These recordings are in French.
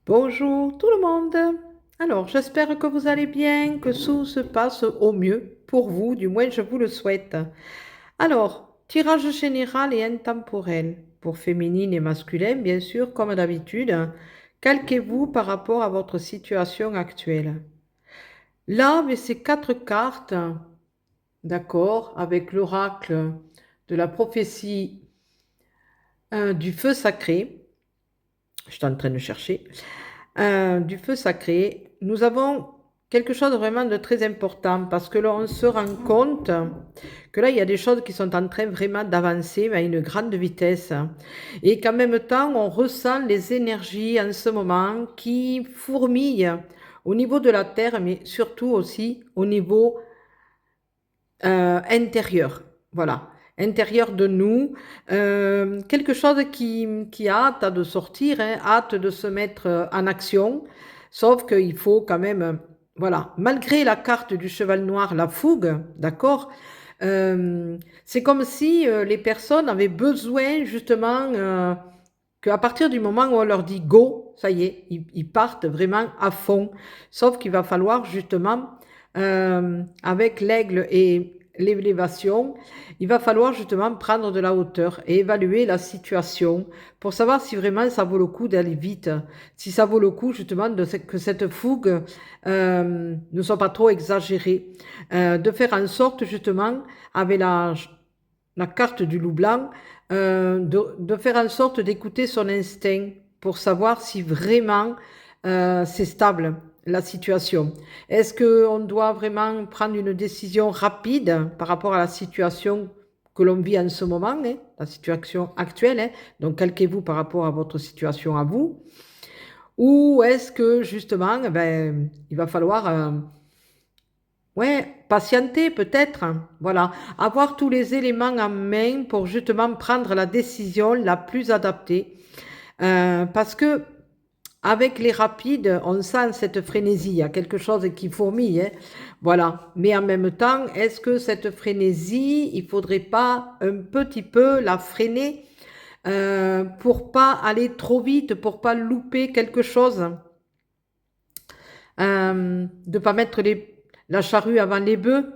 Bonjour tout le monde. Alors, j'espère que vous allez bien, que tout se passe au mieux pour vous, du moins je vous le souhaite. Alors, tirage général et intemporel pour féminine et masculin, bien sûr, comme d'habitude. Calquez-vous par rapport à votre situation actuelle. Là, mais ces quatre cartes, d'accord, avec l'oracle de la prophétie du feu sacré, je suis en train de chercher. Du feu sacré, nous avons quelque chose vraiment de très important parce que là, on se rend compte que là, il y a des choses qui sont en train vraiment d'avancer à une grande vitesse et qu'en même temps, on ressent les énergies en ce moment qui fourmillent au niveau de la Terre, mais surtout aussi au niveau intérieur. Voilà, intérieur de nous. Quelque chose qui a hâte de sortir, hein, hâte de se mettre en action. Sauf qu'il faut quand même, voilà, malgré la carte du cheval noir, la fougue, d'accord, c'est comme si les personnes avaient besoin justement qu'à partir du moment où on leur dit go, ça y est, ils partent vraiment à fond. Sauf qu'il va falloir justement, avec l'aigle et l'élévation, il va falloir justement prendre de la hauteur et évaluer la situation pour savoir si vraiment ça vaut le coup d'aller vite, si ça vaut le coup justement que cette fougue ne soit pas trop exagérée, de faire en sorte justement avec la carte du loup blanc, de faire en sorte d'écouter son instinct pour savoir si vraiment c'est stable la situation. Est-ce qu'on doit vraiment prendre une décision rapide par rapport à la situation que l'on vit en ce moment, hein, la situation actuelle, hein, donc calquez-vous par rapport à votre situation à vous, ou est-ce que justement, ben, il va falloir ouais, patienter peut-être, hein, voilà, avoir tous les éléments en main pour justement prendre la décision la plus adaptée. Parce que avec les rapides, on sent cette frénésie, il y a quelque chose qui fourmille, hein, voilà. Mais en même temps, est-ce que cette frénésie, il faudrait pas un petit peu la freiner pour pas aller trop vite, pour pas louper quelque chose, de pas mettre la charrue avant les bœufs.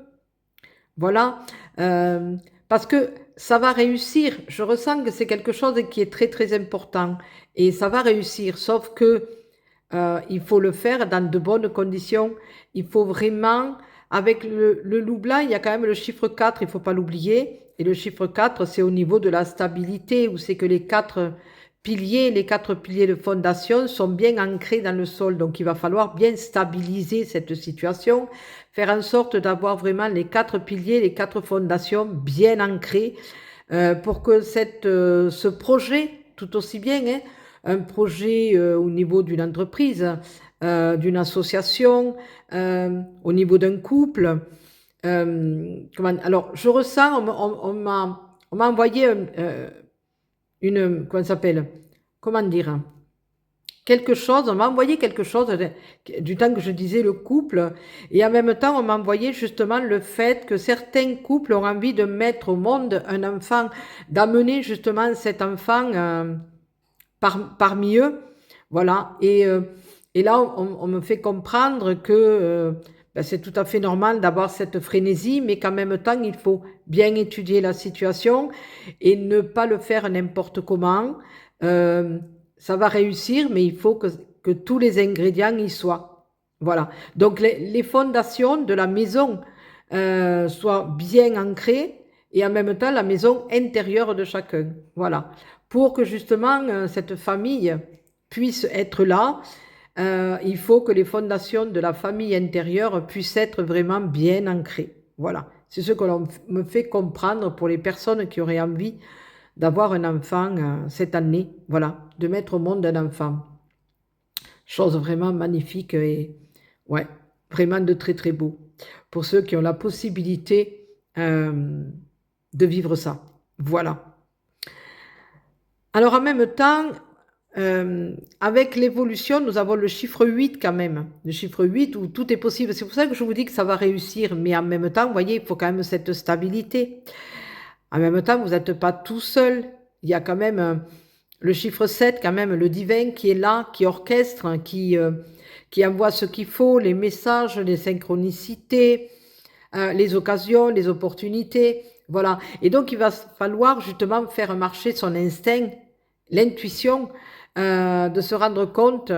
Voilà, parce que ça va réussir. Je ressens que c'est quelque chose qui est très très important et ça va réussir. Sauf que il faut le faire dans de bonnes conditions. Il faut vraiment, avec le loup blanc, il y a quand même le chiffre 4, il ne faut pas l'oublier. Et le chiffre 4, c'est au niveau de la stabilité, où c'est que les quatre piliers de fondation sont bien ancrés dans le sol. Donc il va falloir bien stabiliser cette situation, faire en sorte d'avoir vraiment les quatre piliers, les quatre fondations bien ancrées pour que ce projet, tout aussi bien, hein, un projet au niveau d'une entreprise, d'une association, au niveau d'un couple. Alors, je ressens, on m'a envoyé comment ça s'appelle? Comment dire? Quelque chose, on m'a envoyé quelque chose du temps que je disais le couple, et en même temps, on m'a envoyé justement le fait que certains couples ont envie de mettre au monde un enfant, d'amener justement cet enfant parmi eux. Voilà. Et là, on me fait comprendre que ben, c'est tout à fait normal d'avoir cette frénésie, mais qu'en même temps, il faut bien étudier la situation et ne pas le faire n'importe comment. Euh, Ça va réussir, mais il faut que tous les ingrédients y soient. Voilà. Donc, les fondations de la maison soient bien ancrées et en même temps la maison intérieure de chacun. Voilà. Pour que justement cette famille puisse être là, il faut que les fondations de la famille intérieure puissent être vraiment bien ancrées. Voilà. C'est ce que l'on me fait comprendre pour les personnes qui auraient envie d'avoir un enfant cette année. Voilà. De mettre au monde un enfant. Chose vraiment magnifique et ouais, vraiment de très très beau. Pour ceux qui ont la possibilité de vivre ça. Voilà. Alors en même temps, avec l'évolution, nous avons le chiffre 8 quand même. Le chiffre 8 où tout est possible. C'est pour ça que je vous dis que ça va réussir. Mais en même temps, vous voyez, il faut quand même cette stabilité. En même temps, vous n'êtes pas tout seul. Il y a quand même Le chiffre 7, quand même, le divin qui est là, qui orchestre, qui envoie ce qu'il faut, les messages, les synchronicités, les occasions, les opportunités, voilà. Et donc, il va falloir justement faire marcher son instinct, l'intuition, de se rendre compte,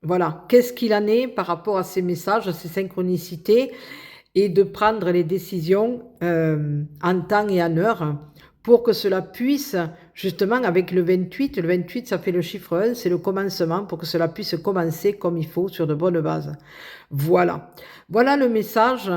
voilà, qu'est-ce qu'il en est par rapport à ces messages, ces synchronicités, et de prendre les décisions en temps et en heure pour que cela puisse, justement avec le 28 ça fait le chiffre 1, c'est le commencement, pour que cela puisse commencer comme il faut sur de bonnes bases. Voilà. Voilà le message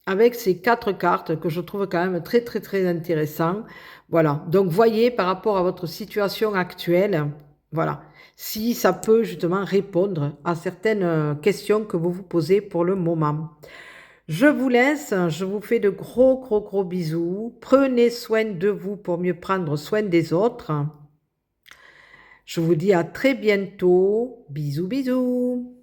avec ces 4 cartes que je trouve quand même très très très intéressant. Voilà. Donc voyez par rapport à votre situation actuelle, voilà, si ça peut justement répondre à certaines questions que vous vous posez pour le moment. Je vous laisse, je vous fais de gros gros gros bisous. Prenez soin de vous pour mieux prendre soin des autres. Je vous dis à très bientôt. Bisous bisous.